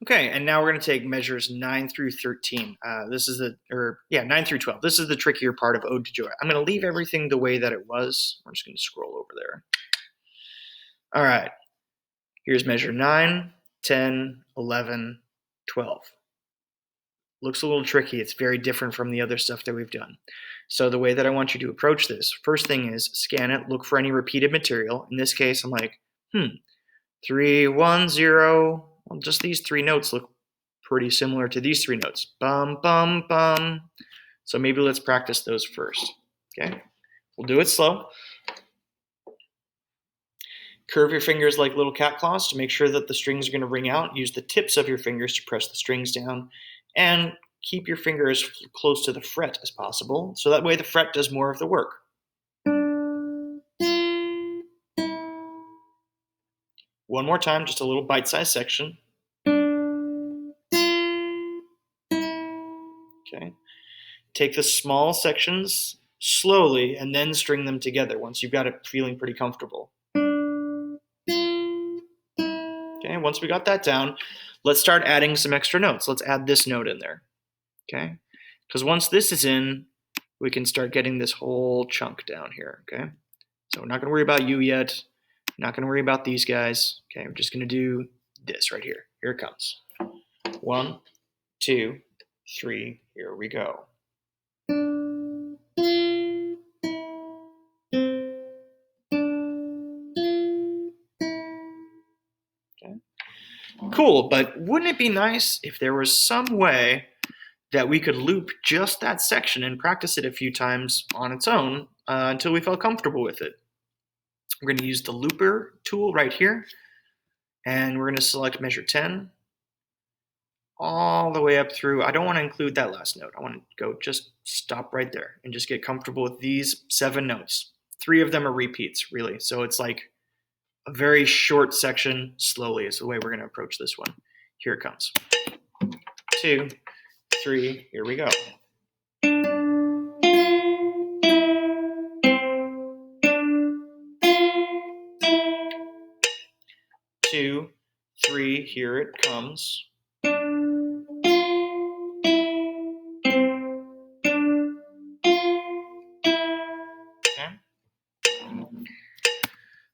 Okay, and now we're going to take measures 9 through 13. 9 through 12. This is the trickier part of Ode to Joy. I'm going to leave everything the way that it was. We're just going to scroll over there. All right, here's measure 9, 10, 11, 12. Looks a little tricky. It's very different from the other stuff that we've done. So the way that I want you to approach this, first thing is scan it, look for any repeated material. In this case, I'm like, 3, 1, 0. Well, just these 3 notes look pretty similar to these 3 notes. Bum, bum, bum. So maybe let's practice those first. Okay? We'll do it slow. Curve your fingers like little cat claws to make sure that the strings are going to ring out. Use the tips of your fingers to press the strings down. And keep your finger as close to the fret as possible, so that way the fret does more of the work. One more time, just a little bite-sized section. Okay. Take the small sections slowly and then string them together once you've got it feeling pretty comfortable. Okay, once we got that down, let's start adding some extra notes. Let's add this note in there. Okay? Because once this is in, we can start getting this whole chunk down here. Okay? So we're not going to worry about you yet. Not going to worry about these guys. Okay, I'm just going to do this right here. Here it comes. 1, 2, 3. Here we go. Okay. Cool, but wouldn't it be nice if there was some way that we could loop just that section and practice it a few times on its own until we felt comfortable with it? We're going to use the looper tool right here, and we're going to select measure 10 all the way up through. I don't want to include that last note. I want to go just stop right there and just get comfortable with these 7 notes. 3 of them are repeats, really. So it's like a very short section slowly is the way we're going to approach this one. Here it comes. 2, 3, here we go. 2, 3, here it comes. Okay.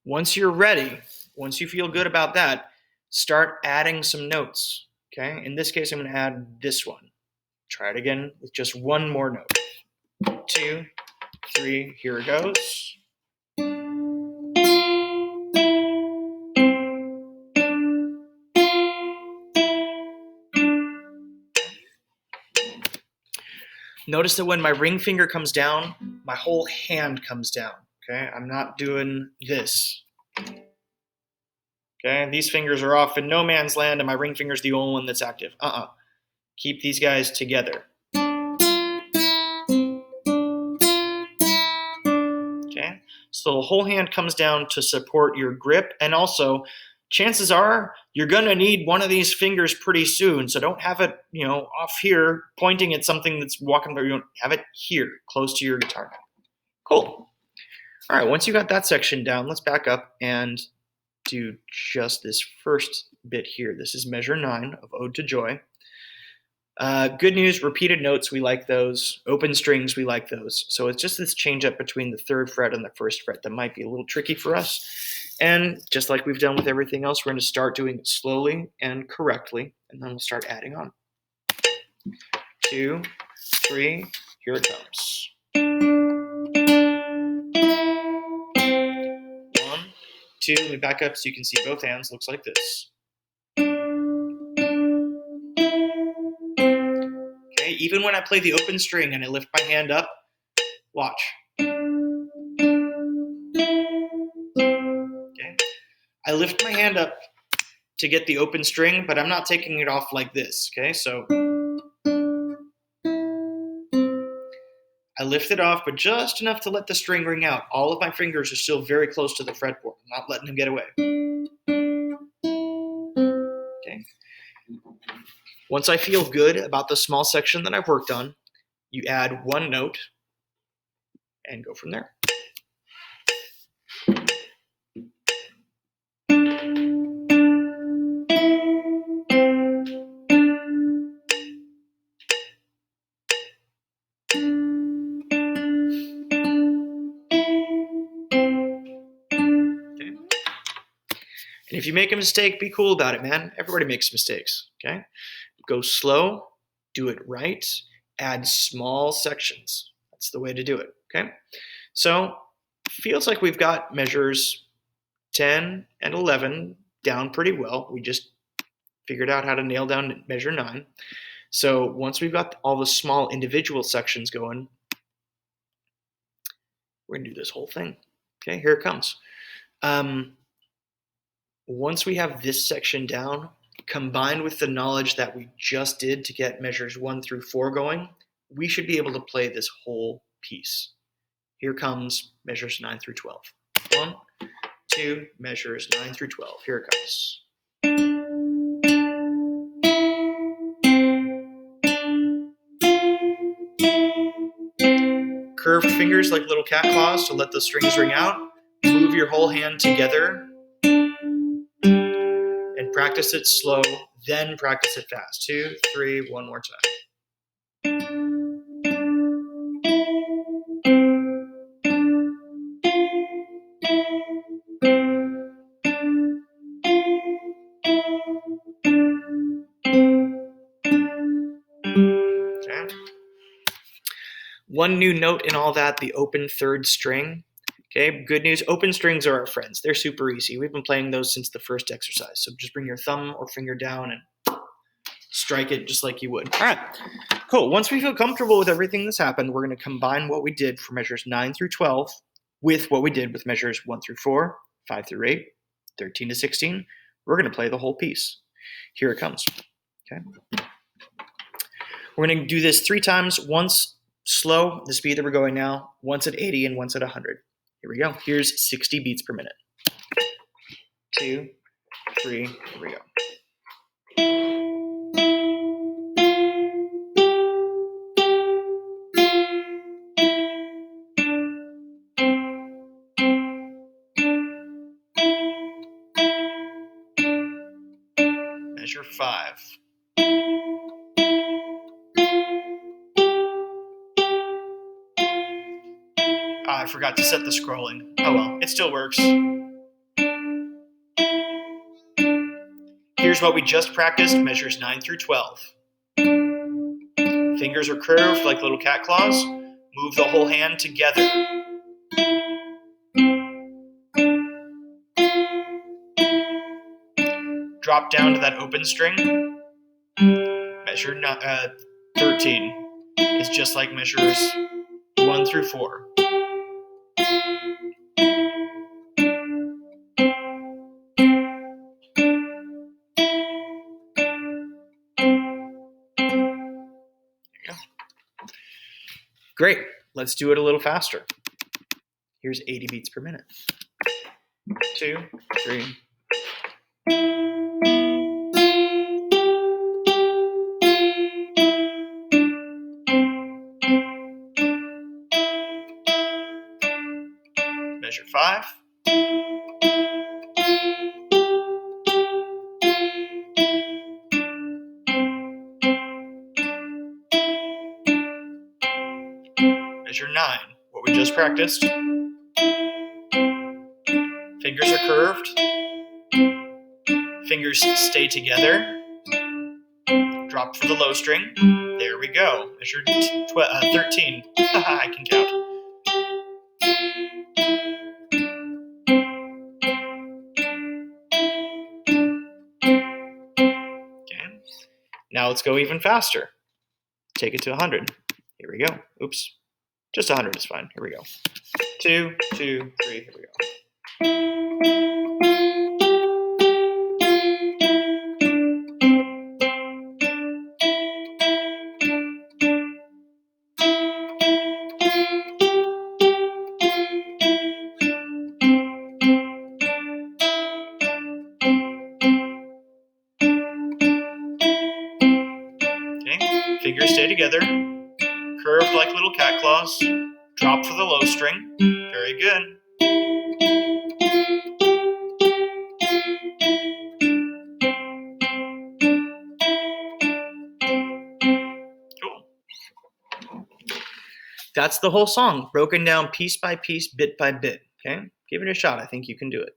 Once you're ready, once you feel good about that, start adding some notes. Okay. In this case, I'm going to add this one. Try it again with just one more note. 2, 3, here it goes. Notice that when my ring finger comes down, my whole hand comes down. Okay, I'm not doing this. Okay, these fingers are off in no man's land, and my ring finger's the only one that's active. Keep these guys together. Okay, so the whole hand comes down to support your grip, and also chances are you're going to need one of these fingers pretty soon, so don't have it, off here pointing at something that's walking through. You don't have it here, close to your guitar. Cool. All right, once you got that section down, let's back up and do just this first bit here. This is measure 9 of Ode to Joy. Good news, repeated notes, we like those. Open strings, we like those. So it's just this change up between the 3rd fret and the 1st fret that might be a little tricky for us. And just like we've done with everything else, we're going to start doing it slowly and correctly, and then we'll start adding on. 2, 3, here it comes. 1, 2, let me back up so you can see both hands. Looks like this. Okay, even when I play the open string and I lift my hand up, watch. Okay, I lift my hand up to get the open string, but I'm not taking it off like this. Okay, so I lift it off, but just enough to let the string ring out. All of my fingers are still very close to the fretboard. I'm not letting them get away. Okay. Once I feel good about the small section that I've worked on, you add one note and go from there. And if you make a mistake, be cool about it, man. Everybody makes mistakes, okay? Go slow, do it right, add small sections. That's the way to do it, okay? So feels like we've got measures 10 and 11 down pretty well. We just figured out how to nail down measure 9. So once we've got all the small individual sections going, we're going to do this whole thing. Okay, here it comes. Once we have this section down, combined with the knowledge that we just did to get measures 1 through 4 going, we should be able to play this whole piece. Here comes measures 9 through 12. 1, 2, measures 9 through 12. Here it comes. Curved fingers like little cat claws to let the strings ring out. Move your whole hand together and practice it slow, then practice it fast. 2, 3, one more time. Okay. One new note in all that, the open third string. Okay, good news, open strings are our friends. They're super easy. We've been playing those since the first exercise. So just bring your thumb or finger down and strike it just like you would. All right, cool. Once we feel comfortable with everything that's happened, we're going to combine what we did for measures 9 through 12 with what we did with measures 1 through 4, 5 through 8, 13 to 16. We're going to play the whole piece. Here it comes. Okay. We're going to do this 3 times, once slow, the speed that we're going now, once at 80 and once at 100. Here we go. Here's 60 beats per minute. 2, 3, here we go. Measure 5. I forgot to set the scrolling. Oh well, it still works. Here's what we just practiced, measures 9 through 12. Fingers are curved like little cat claws. Move the whole hand together. Drop down to that open string. Measure 13 is just like measures 1 through 4. Great, let's do it a little faster. Here's 80 beats per minute. 2, 3. Measure 5. Measure 9, what we just practiced. Fingers are curved. Fingers stay together. Drop for the low string. There we go. Measure 13. I can count. Okay. Now let's go even faster. Take it to 100. Here we go. Oops. Just 100 is fine. Here we go. 2, 2, 3. Here we go. Okay. Fingers stay together. Curved like little cat claws. Drop for the low string. Very good. Cool. That's the whole song, broken down piece by piece, bit by bit. Okay? Give it a shot. I think you can do it.